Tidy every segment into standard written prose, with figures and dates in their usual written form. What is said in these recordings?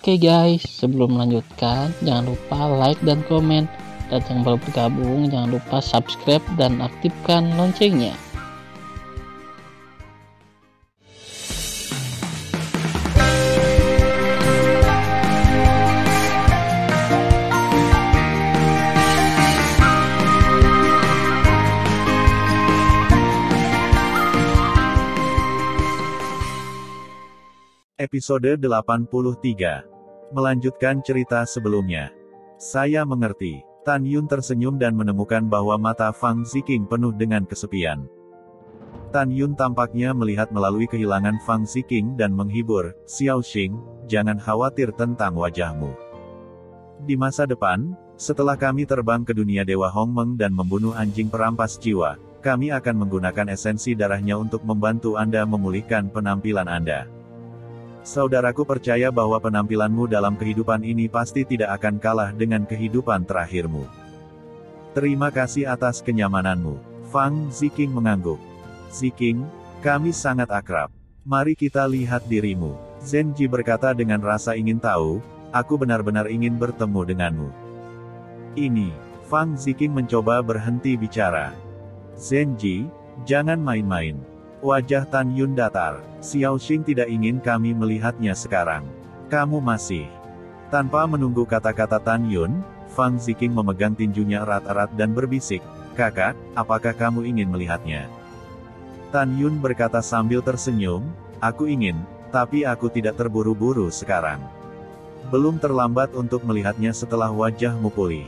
Oke guys, sebelum melanjutkan, jangan lupa like dan komen. Dan yang baru bergabung, jangan lupa subscribe dan aktifkan loncengnya. Episode 83. Melanjutkan cerita sebelumnya. Saya mengerti. Tan Yun tersenyum dan menemukan bahwa mata Fang Ziqing penuh dengan kesepian. Tan Yun tampaknya melihat melalui kehilangan Fang Ziqing dan menghibur, "Xiaoxing, jangan khawatir tentang wajahmu. Di masa depan, setelah kami terbang ke dunia Dewa Hongmeng dan membunuh anjing perampas jiwa, kami akan menggunakan esensi darahnya untuk membantu Anda memulihkan penampilan Anda. Saudaraku percaya bahwa penampilanmu dalam kehidupan ini pasti tidak akan kalah dengan kehidupan terakhirmu. Terima kasih atas kenyamananmu." Fang Ziqing mengangguk. "Ziqing, kami sangat akrab. Mari kita lihat dirimu." Zenji berkata dengan rasa ingin tahu, "Aku benar-benar ingin bertemu denganmu." Ini, Fang Ziqing mencoba berhenti bicara. "Zenji, jangan main-main." Wajah Tan Yun datar. "Xiaoxing tidak ingin kami melihatnya sekarang. Kamu masih..." Tanpa menunggu kata-kata Tan Yun, Fang Ziqing memegang tinjunya erat-erat dan berbisik, "Kakak, apakah kamu ingin melihatnya?" Tan Yun berkata sambil tersenyum, "Aku ingin, tapi aku tidak terburu-buru sekarang. Belum terlambat untuk melihatnya setelah wajahmu pulih."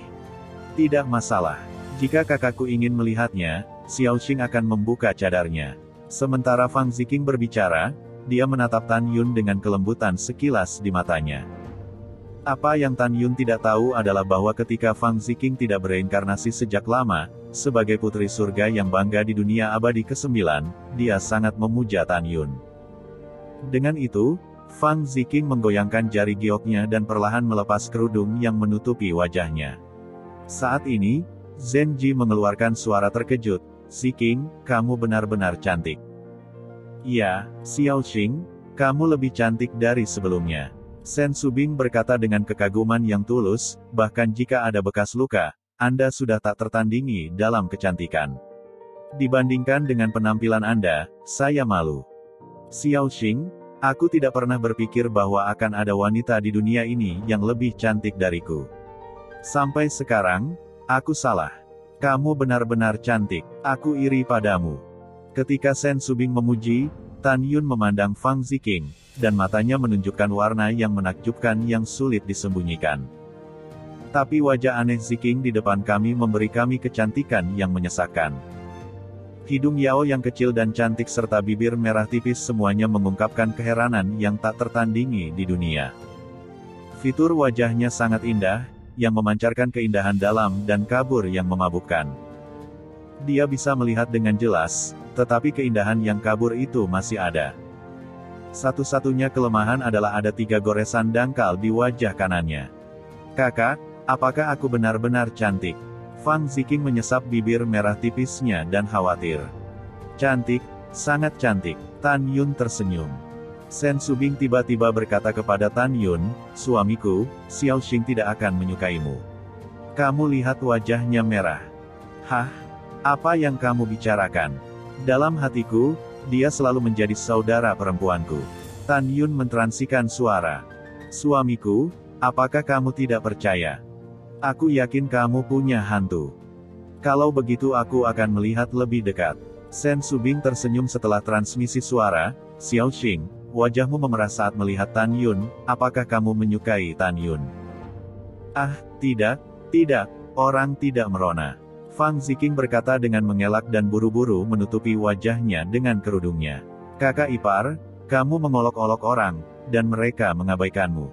"Tidak masalah. Jika kakakku ingin melihatnya, Xiaoxing akan membuka cadarnya." Sementara Fang Ziqing berbicara, dia menatap Tan Yun dengan kelembutan sekilas di matanya. Apa yang Tan Yun tidak tahu adalah bahwa ketika Fang Ziqing tidak bereinkarnasi sejak lama, sebagai putri surga yang bangga di dunia abadi ke-9, dia sangat memuja Tan Yun. Dengan itu, Fang Ziqing menggoyangkan jari gioknya dan perlahan melepas kerudung yang menutupi wajahnya. Saat ini, Zenji mengeluarkan suara terkejut, "Ziqing, kamu benar-benar cantik." "Ya, Xiaoxing, kamu lebih cantik dari sebelumnya." Sen Subing berkata dengan kekaguman yang tulus, "Bahkan jika ada bekas luka, Anda sudah tak tertandingi dalam kecantikan. Dibandingkan dengan penampilan Anda, saya malu." "Xiaoxing, aku tidak pernah berpikir bahwa akan ada wanita di dunia ini yang lebih cantik dariku. Sampai sekarang, aku salah. Kamu benar-benar cantik. Aku iri padamu." Ketika Sen Subing memuji, Tan Yun memandang Fang Ziqing, dan matanya menunjukkan warna yang menakjubkan yang sulit disembunyikan. "Tapi wajah aneh Ziqing di depan kami memberi kami kecantikan yang menyesakkan. Hidung Yao yang kecil dan cantik serta bibir merah tipis semuanya mengungkapkan keheranan yang tak tertandingi di dunia. Fitur wajahnya sangat indah, yang memancarkan keindahan dalam dan kabur yang memabukkan. Dia bisa melihat dengan jelas, tetapi keindahan yang kabur itu masih ada. Satu-satunya kelemahan adalah ada 3 goresan dangkal di wajah kanannya. Kakak, apakah aku benar-benar cantik?" Fang Ziqing menyesap bibir merah tipisnya dan khawatir. "Cantik, sangat cantik." Tan Yun tersenyum. Sen Subing tiba-tiba berkata kepada Tan Yun, "Suamiku, Xiaoxing tidak akan menyukaimu. Kamu lihat wajahnya merah." "Hah? Apa yang kamu bicarakan? Dalam hatiku, dia selalu menjadi saudara perempuanku." Tan Yun mentransikan suara. "Suamiku, apakah kamu tidak percaya? Aku yakin kamu punya hantu. Kalau begitu aku akan melihat lebih dekat." Sen Subing tersenyum setelah transmisi suara, "Xiaoxing, wajahmu memerah saat melihat Tan Yun, apakah kamu menyukai Tan Yun?" "Ah, tidak, orang tidak merona." Fang Ziqing berkata dengan mengelak dan buru-buru menutupi wajahnya dengan kerudungnya. "Kakak ipar, kamu mengolok-olok orang, dan mereka mengabaikanmu."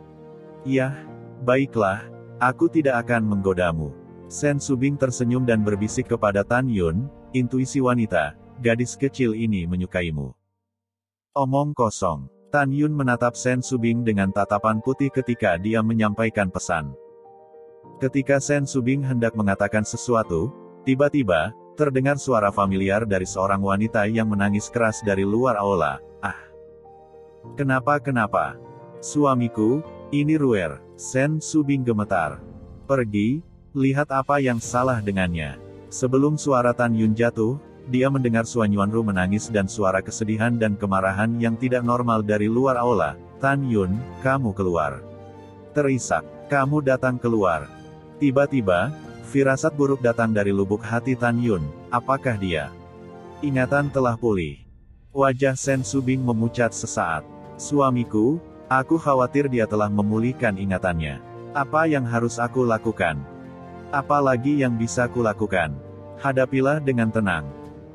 "Yah, baiklah, aku tidak akan menggodamu." Sen Subing tersenyum dan berbisik kepada Tan Yun, "Intuisi wanita, gadis kecil ini menyukaimu." Omong kosong. Tan Yun menatap Sen Subing dengan tatapan putih ketika dia menyampaikan pesan. Ketika Sen Subing hendak mengatakan sesuatu, tiba-tiba, terdengar suara familiar dari seorang wanita yang menangis keras dari luar aula. "Ah! Kenapa? Suamiku, Ini Ruer. Sen Subing gemetar. Pergi, lihat apa yang salah dengannya. Sebelum suara Tan Yun jatuh, dia mendengar Suan Yuanru menangis dan suara kesedihan dan kemarahan yang tidak normal dari luar aula. Tan Yun, kamu keluar. Terisak, kamu datang keluar. Tiba-tiba, firasat buruk datang dari lubuk hati Tan Yun. Apakah dia? Ingatan telah pulih. Wajah Sen Subing memucat sesaat. Suamiku, aku khawatir dia telah memulihkan ingatannya. Apa yang harus aku lakukan? Apa lagi yang bisa kulakukan? Hadapilah dengan tenang.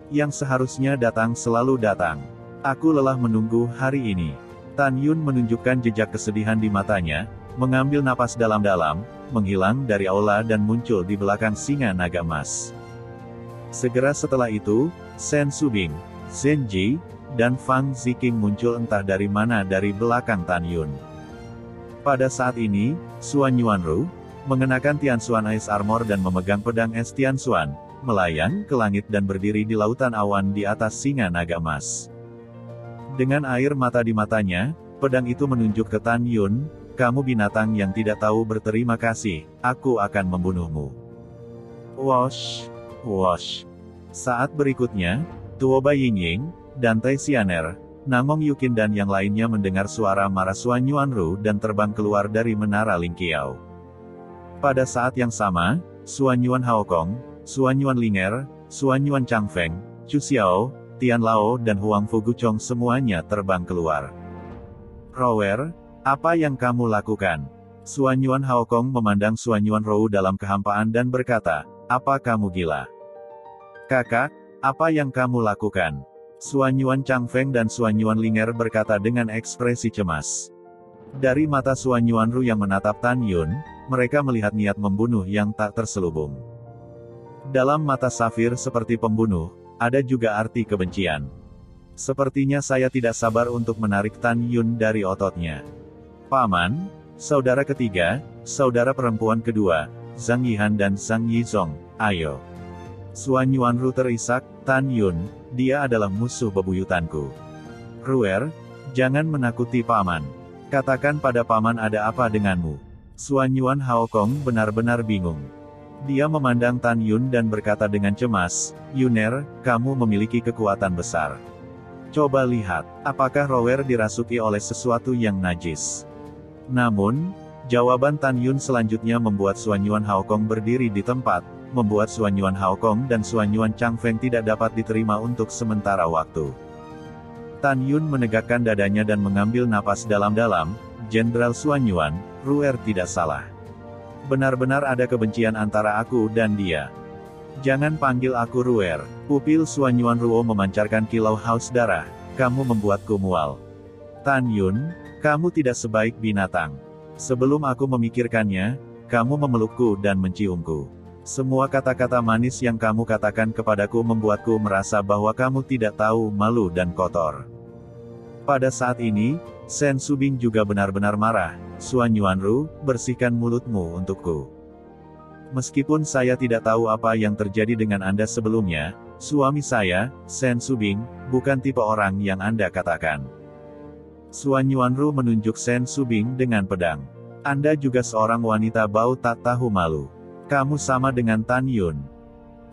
Yang seharusnya datang selalu datang. Aku lelah menunggu hari ini. Tan Yun menunjukkan jejak kesedihan di matanya, mengambil napas dalam-dalam, menghilang dari aula dan muncul di belakang singa naga emas. Segera setelah itu, Sen Subing, Zhen Ji, dan Fang Ziking muncul entah dari mana dari belakang Tan Yun. Pada saat ini, Suan Yuanru, mengenakan Tianxuan Ice Armor dan memegang pedang es Tianxuan, melayang ke langit dan berdiri di lautan awan di atas singa naga emas. Dengan air mata di matanya, pedang itu menunjuk ke Tan Yun, kamu binatang yang tidak tahu berterima kasih, aku akan membunuhmu. Wosh, wosh. Saat berikutnya, Tuoba Yingying, dan Tai Xianer, Namong Yukin dan yang lainnya mendengar suara marah Suan Yuanru dan terbang keluar dari menara Lingqiao. Pada saat yang sama, Suan Yuan Haokong, Suan Yuan Linger, Suan Yuan Changfeng, Chu Xiao, Tian Lao dan Huang Fuguchong semuanya terbang keluar. Rower, apa yang kamu lakukan? Suan Yuan Haokong memandang Suan Yuan Rou dalam kehampaan dan berkata, apa kamu gila? Kakak, apa yang kamu lakukan? Suan Yuan Changfeng dan Suan Yuan Linger berkata dengan ekspresi cemas. Dari mata Suan Yuanru yang menatap Tan Yun, mereka melihat niat membunuh yang tak terselubung. Dalam mata Safir seperti pembunuh, ada juga arti kebencian. Sepertinya saya tidak sabar untuk menarik Tan Yun dari ototnya. Paman, saudara ketiga, saudara perempuan kedua, Zhang Yihan dan Zhang Yizong, ayo. Suan Yuanru terisak, Tan Yun, dia adalah musuh bebuyutanku. Ruer, jangan menakuti paman. Katakan pada paman ada apa denganmu. Suan Yuan Haokong benar-benar bingung. Dia memandang Tan Yun dan berkata dengan cemas, Yuner, kamu memiliki kekuatan besar. Coba lihat, apakah Rower dirasuki oleh sesuatu yang najis? Namun, jawaban Tan Yun selanjutnya membuat Suan Yuan Haokong berdiri di tempat, membuat Suan Yuan Haokong dan Suan Yuan Changfeng tidak dapat diterima untuk sementara waktu. Tan Yun menegakkan dadanya dan mengambil napas dalam-dalam, Jenderal Suan Yuan, Ruer tidak salah. Benar-benar ada kebencian antara aku dan dia. Jangan panggil aku Ruer. Pupil Suan Yuan Ruo memancarkan kilau haus darah, kamu membuatku mual. Tan Yun, kamu tidak sebaik binatang. Sebelum aku memikirkannya, kamu memelukku dan menciumku. Semua kata-kata manis yang kamu katakan kepadaku membuatku merasa bahwa kamu tidak tahu malu dan kotor. Pada saat ini, Sen Subing juga benar-benar marah. Suan Yuanru, bersihkan mulutmu untukku. Meskipun saya tidak tahu apa yang terjadi dengan Anda sebelumnya, suami saya, Sen Subing, bukan tipe orang yang Anda katakan. Suan Yuanru menunjuk Sen Subing dengan pedang. Anda juga seorang wanita bau tak tahu malu. Kamu sama dengan Tan Yun.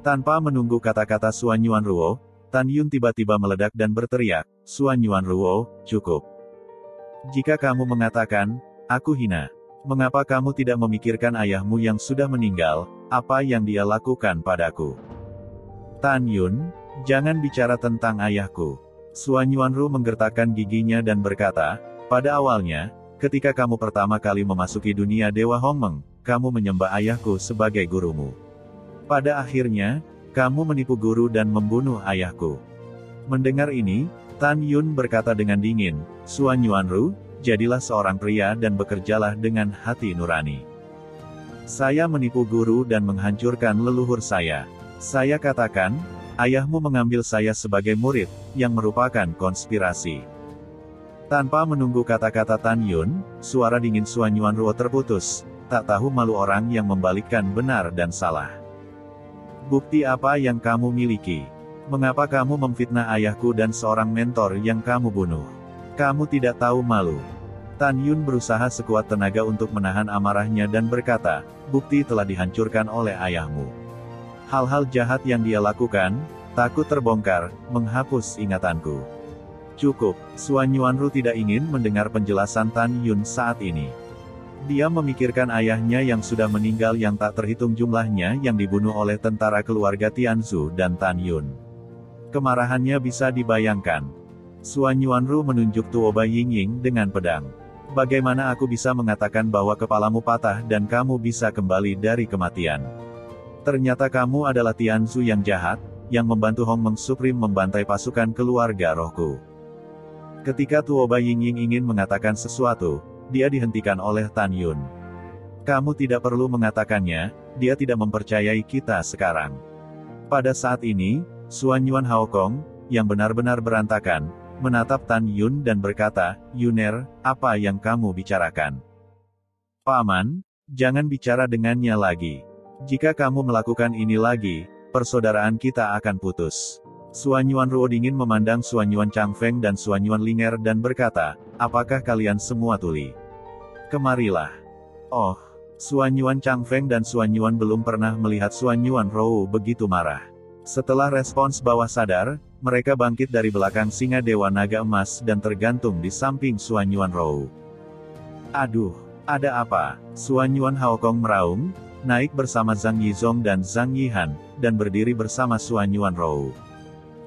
Tanpa menunggu kata-kata Suan Yuanruo, Tan Yun tiba-tiba meledak dan berteriak, Suan Yuanruo, cukup. Jika kamu mengatakan, aku hina. Mengapa kamu tidak memikirkan ayahmu yang sudah meninggal, apa yang dia lakukan padaku? Tan Yun, jangan bicara tentang ayahku. Suan Yuanru menggertakkan giginya dan berkata, pada awalnya, ketika kamu pertama kali memasuki dunia Dewa Hongmeng, kamu menyembah ayahku sebagai gurumu. Pada akhirnya, kamu menipu guru dan membunuh ayahku. Mendengar ini, Tan Yun berkata dengan dingin, Suan Yuanru, jadilah seorang pria dan bekerjalah dengan hati nurani. Saya menipu guru dan menghancurkan leluhur saya. Saya katakan, ayahmu mengambil saya sebagai murid, yang merupakan konspirasi. Tanpa menunggu kata-kata Tan Yun, suara dingin Suan Yuanruo terputus. Tak tahu malu orang yang membalikkan benar dan salah. Bukti apa yang kamu miliki? Mengapa kamu memfitnah ayahku dan seorang mentor yang kamu bunuh? Kamu tidak tahu malu. Tan Yun berusaha sekuat tenaga untuk menahan amarahnya dan berkata, bukti telah dihancurkan oleh ayahmu. Hal-hal jahat yang dia lakukan, takut terbongkar, menghapus ingatanku. Cukup, Suan Yuanru tidak ingin mendengar penjelasan Tan Yun saat ini. Dia memikirkan ayahnya yang sudah meninggal yang tak terhitung jumlahnya yang dibunuh oleh tentara keluarga Tianzu dan Tan Yun. Kemarahannya bisa dibayangkan. Suan Yuanru menunjuk Tuo Bai Yingying dengan pedang. Bagaimana aku bisa mengatakan bahwa kepalamu patah dan kamu bisa kembali dari kematian? Ternyata kamu adalah Tianzu yang jahat, yang membantu Hong Meng Supreme membantai pasukan keluarga rohku. Ketika Tuo Bai Yingying ingin mengatakan sesuatu, dia dihentikan oleh Tan Yun. Kamu tidak perlu mengatakannya, dia tidak mempercayai kita sekarang. Pada saat ini, Suan Yuan Haokong, yang benar-benar berantakan, menatap Tan Yun dan berkata, Yuner, apa yang kamu bicarakan? Paman, jangan bicara dengannya lagi. Jika kamu melakukan ini lagi, persaudaraan kita akan putus. Suan Yuan Ruo dingin memandang Suan Yuan Changfeng dan Suan Yuan Linger dan berkata, apakah kalian semua tuli? Kemarilah. Oh, Suan Yuan Changfeng dan Suan Yuan belum pernah melihat Suan Yuan Ruo begitu marah. Setelah respons bawah sadar, mereka bangkit dari belakang singa Dewa Naga Emas dan tergantung di samping Suan Yuan Ruo. Aduh, ada apa? Suan Yuan Haokong meraung, naik bersama Zhang Yizong dan Zhang Yihan, dan berdiri bersama Suan Yuan Ruo.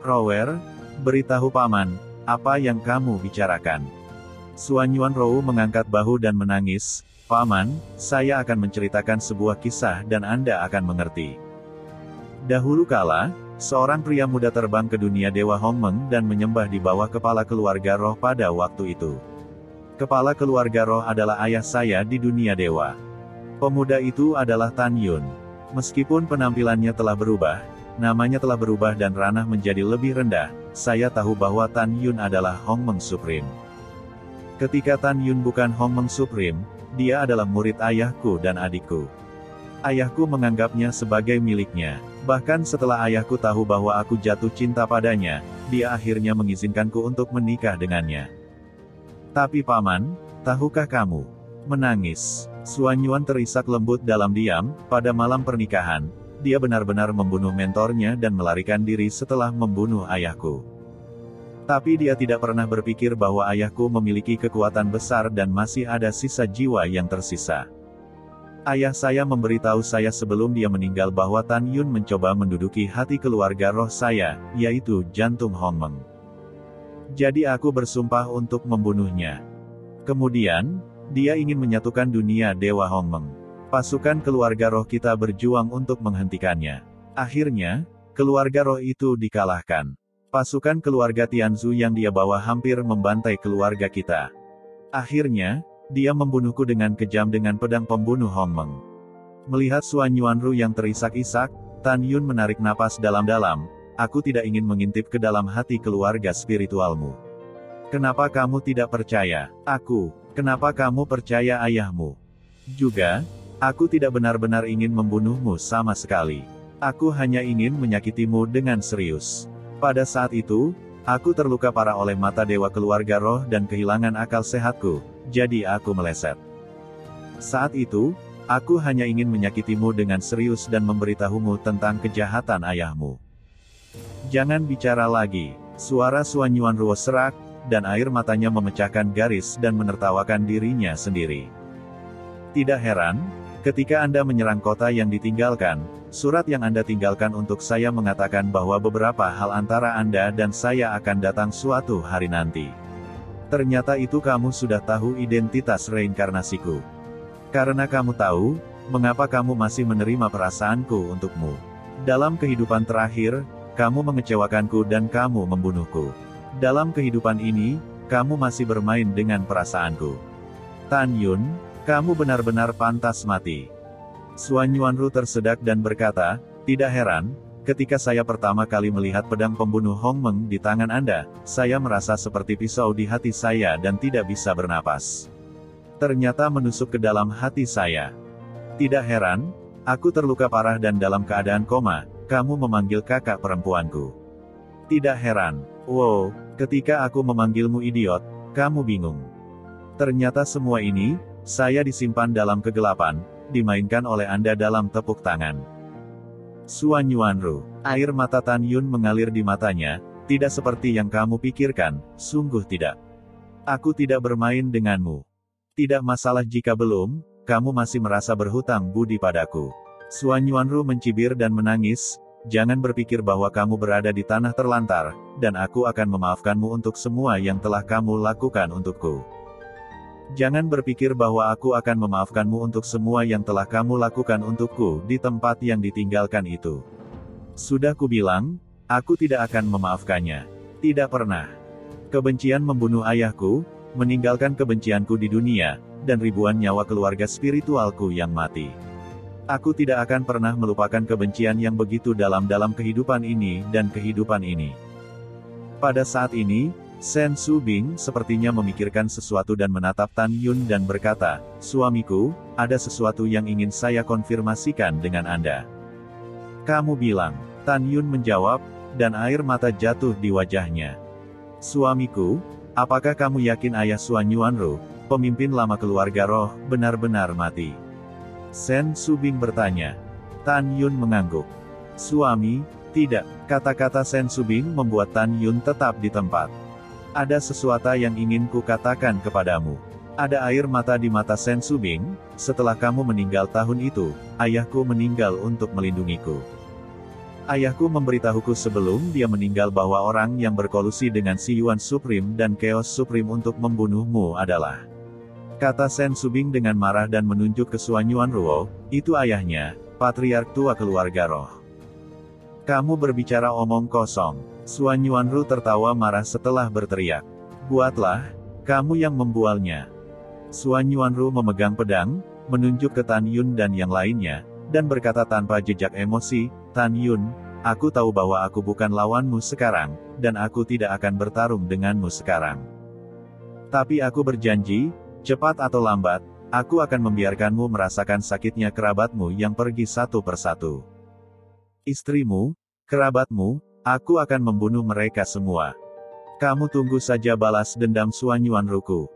Rower, beritahu paman, apa yang kamu bicarakan? Suan Yuan Ruo mengangkat bahu dan menangis, paman, saya akan menceritakan sebuah kisah dan Anda akan mengerti. Dahulu kala, seorang pria muda terbang ke dunia Dewa Hong Meng dan menyembah di bawah kepala keluarga roh pada waktu itu. Kepala keluarga roh adalah ayah saya di dunia dewa. Pemuda itu adalah Tan Yun. Meskipun penampilannya telah berubah, namanya telah berubah dan ranah menjadi lebih rendah, saya tahu bahwa Tan Yun adalah Hong Meng Supreme. Ketika Tan Yun bukan Hong Meng Supreme, dia adalah murid ayahku dan adikku. Ayahku menganggapnya sebagai miliknya. Bahkan setelah ayahku tahu bahwa aku jatuh cinta padanya, dia akhirnya mengizinkanku untuk menikah dengannya. Tapi paman, tahukah kamu? Menangis. Suan Yuan terisak lembut dalam diam, pada malam pernikahan, dia benar-benar membunuh mentornya dan melarikan diri setelah membunuh ayahku. Tapi dia tidak pernah berpikir bahwa ayahku memiliki kekuatan besar dan masih ada sisa jiwa yang tersisa. Ayah saya memberitahu saya sebelum dia meninggal bahwa Tan Yun mencoba menduduki hati keluarga roh saya, yaitu jantung Hong Meng. Jadi aku bersumpah untuk membunuhnya. Kemudian, dia ingin menyatukan dunia Dewa Hong Meng. Pasukan keluarga roh kita berjuang untuk menghentikannya. Akhirnya, keluarga roh itu dikalahkan. Pasukan keluarga Tianzu yang dia bawa hampir membantai keluarga kita. Akhirnya, dia membunuhku dengan kejam dengan pedang pembunuh Hong Meng. Melihat Suan Yuanru yang terisak-isak, Tan Yun menarik napas dalam-dalam, aku tidak ingin mengintip ke dalam hati keluarga spiritualmu. Kenapa kamu tidak percaya aku? Kenapa kamu percaya ayahmu? Juga, aku tidak benar-benar ingin membunuhmu sama sekali. Aku hanya ingin menyakitimu dengan serius. Pada saat itu, aku terluka parah oleh mata dewa keluarga roh dan kehilangan akal sehatku. Jadi aku meleset. Saat itu, aku hanya ingin menyakitimu dengan serius dan memberitahumu tentang kejahatan ayahmu. Jangan bicara lagi. Suara Suan Yuanru serak, dan air matanya memecahkan garis dan menertawakan dirinya sendiri. Tidak heran, ketika Anda menyerang kota yang ditinggalkan, surat yang Anda tinggalkan untuk saya mengatakan bahwa beberapa hal antara Anda dan saya akan datang suatu hari nanti. Ternyata itu kamu sudah tahu identitas reinkarnasiku. Karena kamu tahu, mengapa kamu masih menerima perasaanku untukmu. Dalam kehidupan terakhir, kamu mengecewakanku dan kamu membunuhku. Dalam kehidupan ini, kamu masih bermain dengan perasaanku. Tan Yun, kamu benar-benar pantas mati. Suan Yuanru tersedak dan berkata, tidak heran, ketika saya pertama kali melihat pedang pembunuh Hong Meng di tangan Anda, saya merasa seperti pisau di hati saya dan tidak bisa bernapas. Ternyata menusuk ke dalam hati saya. Tidak heran, aku terluka parah dan dalam keadaan koma, kamu memanggil kakak perempuanku. Tidak heran, wow, ketika aku memanggilmu idiot, kamu bingung. Ternyata semua ini, saya disimpan dalam kegelapan, dimainkan oleh Anda dalam tepuk tangan. Suan Yuanru. Air mata Tan Yun mengalir di matanya, tidak seperti yang kamu pikirkan, sungguh tidak. Aku tidak bermain denganmu. Tidak masalah jika belum, kamu masih merasa berhutang budi padaku. Suan Yuanru mencibir dan menangis, jangan berpikir bahwa kamu berada di tanah terlantar, dan aku akan memaafkanmu untuk semua yang telah kamu lakukan untukku. Jangan berpikir bahwa aku akan memaafkanmu untuk semua yang telah kamu lakukan untukku di tempat yang ditinggalkan itu. Sudah kubilang, aku tidak akan memaafkannya. Tidak pernah. Kebencian membunuh ayahku, meninggalkan kebencianku di dunia, dan ribuan nyawa keluarga spiritualku yang mati. Aku tidak akan pernah melupakan kebencian yang begitu dalam kehidupan ini dan kehidupan ini. Pada saat ini, Sen Subing sepertinya memikirkan sesuatu dan menatap Tan Yun dan berkata, suamiku, ada sesuatu yang ingin saya konfirmasikan dengan Anda. Kamu bilang, Tan Yun menjawab, dan air mata jatuh di wajahnya. Suamiku, apakah kamu yakin ayah Suan Yuanru, pemimpin lama keluarga roh, benar-benar mati? Sen Subing bertanya. Tan Yun mengangguk. Suami, tidak. Kata-kata Sen Subing membuat Tan Yun tetap di tempat. Ada sesuatu yang ingin ku katakan kepadamu. Ada air mata di mata Sen Subing, setelah kamu meninggal tahun itu, ayahku meninggal untuk melindungiku. Ayahku memberitahuku sebelum dia meninggal bahwa orang yang berkolusi dengan Si Yuan Supreme dan Chaos Supreme untuk membunuhmu adalah. Kata Sen Subing dengan marah dan menunjuk ke Suan Yuanruo, itu ayahnya, patriark tua keluarga roh. Kamu berbicara omong kosong. Suan Yuanru tertawa marah setelah berteriak. Buatlah, kamu yang membualnya. Suan Yuanru memegang pedang, menunjuk ke Tan Yun dan yang lainnya, dan berkata tanpa jejak emosi, Tan Yun, aku tahu bahwa aku bukan lawanmu sekarang, dan aku tidak akan bertarung denganmu sekarang. Tapi aku berjanji, cepat atau lambat, aku akan membiarkanmu merasakan sakitnya kerabatmu yang pergi satu persatu. Istrimu, kerabatmu, aku akan membunuh mereka semua. Kamu tunggu saja balas dendam Suan Yuanruku.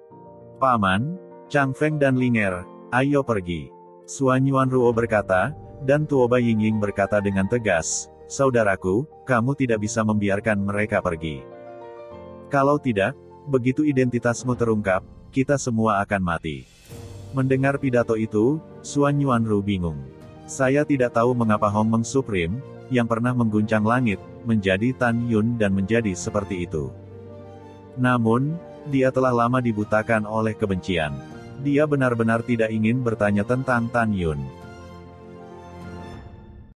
Paman, Chang Feng dan Linger, ayo pergi. Suan Yuanruo berkata, dan Tuoba Yingying berkata dengan tegas, saudaraku, kamu tidak bisa membiarkan mereka pergi. Kalau tidak, begitu identitasmu terungkap, kita semua akan mati. Mendengar pidato itu, Suan Yuanru bingung. Saya tidak tahu mengapa Hong Meng Supreme, yang pernah mengguncang langit, menjadi Tan Yun dan menjadi seperti itu. Namun, dia telah lama dibutakan oleh kebencian. Dia benar-benar tidak ingin bertanya tentang Tan Yun.